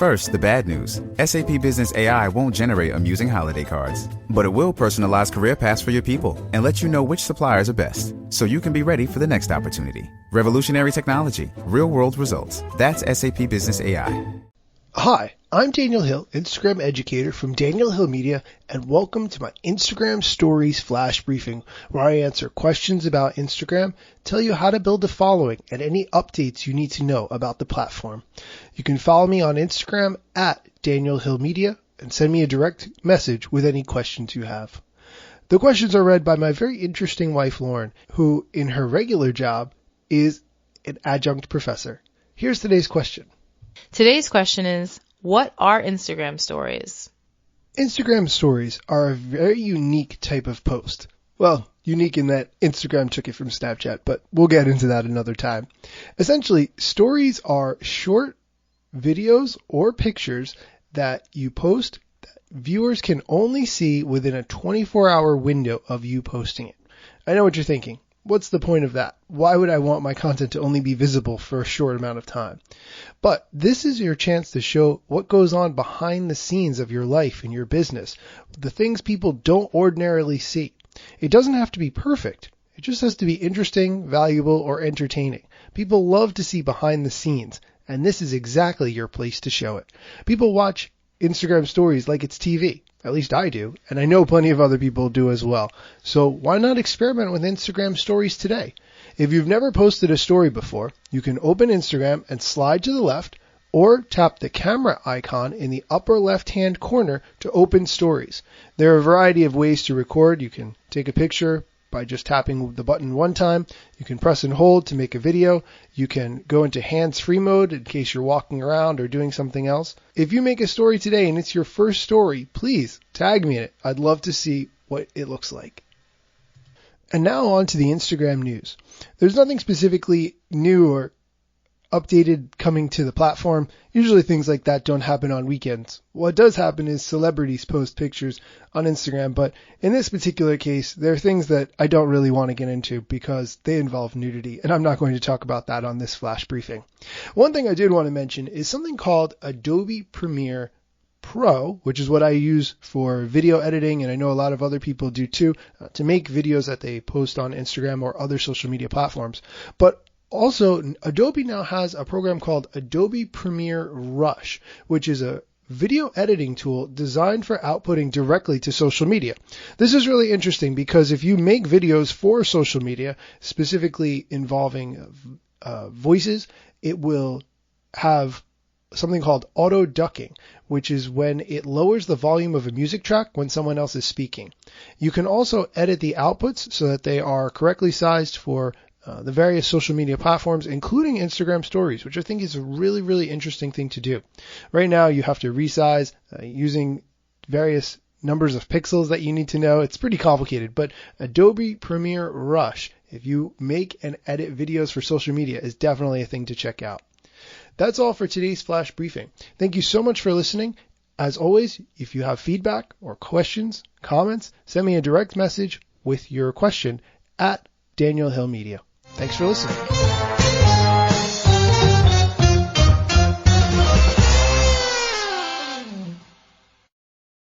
First, the bad news. SAP Business AI won't generate amusing holiday cards, but it will personalize career paths for your people and let you know which suppliers are best, so you can be ready for the next opportunity. Revolutionary technology, real-world results. That's SAP Business AI. Hi, I'm Daniel Hill, Instagram educator from Daniel Hill Media, and welcome to my Instagram Stories Flash Briefing, where I answer questions about Instagram, tell you how to build a following, and any updates you need to know about the platform. You can follow me on Instagram at Daniel Hill Media and send me a direct message with any questions you have. The questions are read by my very interesting wife, Lauren, who in her regular job is an adjunct professor. Here's today's question. Today's question is, what are Instagram stories? Instagram stories are a very unique type of post. Well, unique in that Instagram took it from Snapchat, but we'll get into that another time. Essentially, stories are short videos or pictures that you post that viewers can only see within a 24-hour window of you posting it. I know what you're thinking. What's the point of that? Why would I want my content to only be visible for a short amount of time? But this is your chance to show what goes on behind the scenes of your life and your business, the things people don't ordinarily see. It doesn't have to be perfect. It just has to be interesting, valuable, or entertaining. People love to see behind the scenes, and this is exactly your place to show it. People watch Instagram stories like it's TV. At least I do, and I know plenty of other people do as well. So why not experiment with Instagram stories today? If you've never posted a story before, you can open Instagram and slide to the left or tap the camera icon in the upper left-hand corner to open stories. There are a variety of ways to record. You can take a picture by just tapping the button one time. You can press and hold to make a video. You can go into hands-free mode in case you're walking around or doing something else. If you make a story today and it's your first story, please tag me in it. I'd love to see what it looks like. And now on to the Instagram news. There's nothing specifically new or updated coming to the platform. Usually things like that don't happen on weekends. What does happen is celebrities post pictures on Instagram, but in this particular case, there are things that I don't really want to get into because they involve nudity, and I'm not going to talk about that on this flash briefing. One thing I did want to mention is something called Adobe Premiere Pro, which is what I use for video editing, and I know a lot of other people do too, to make videos that they post on Instagram or other social media platforms. But also, Adobe now has a program called Adobe Premiere Rush, which is a video editing tool designed for outputting directly to social media. This is really interesting because if you make videos for social media, specifically involving voices, it will have something called auto ducking, which is when it lowers the volume of a music track when someone else is speaking. You can also edit the outputs so that they are correctly sized for the various social media platforms, including Instagram stories, which I think is a really, really interesting thing to do. Right now, you have to resize using various numbers of pixels that you need to know. It's pretty complicated, but Adobe Premiere Rush, if you make and edit videos for social media, is definitely a thing to check out. That's all for today's flash briefing. Thank you so much for listening. As always, if you have feedback or questions, comments, send me a direct message with your question at Daniel Hill Media. Thanks for listening.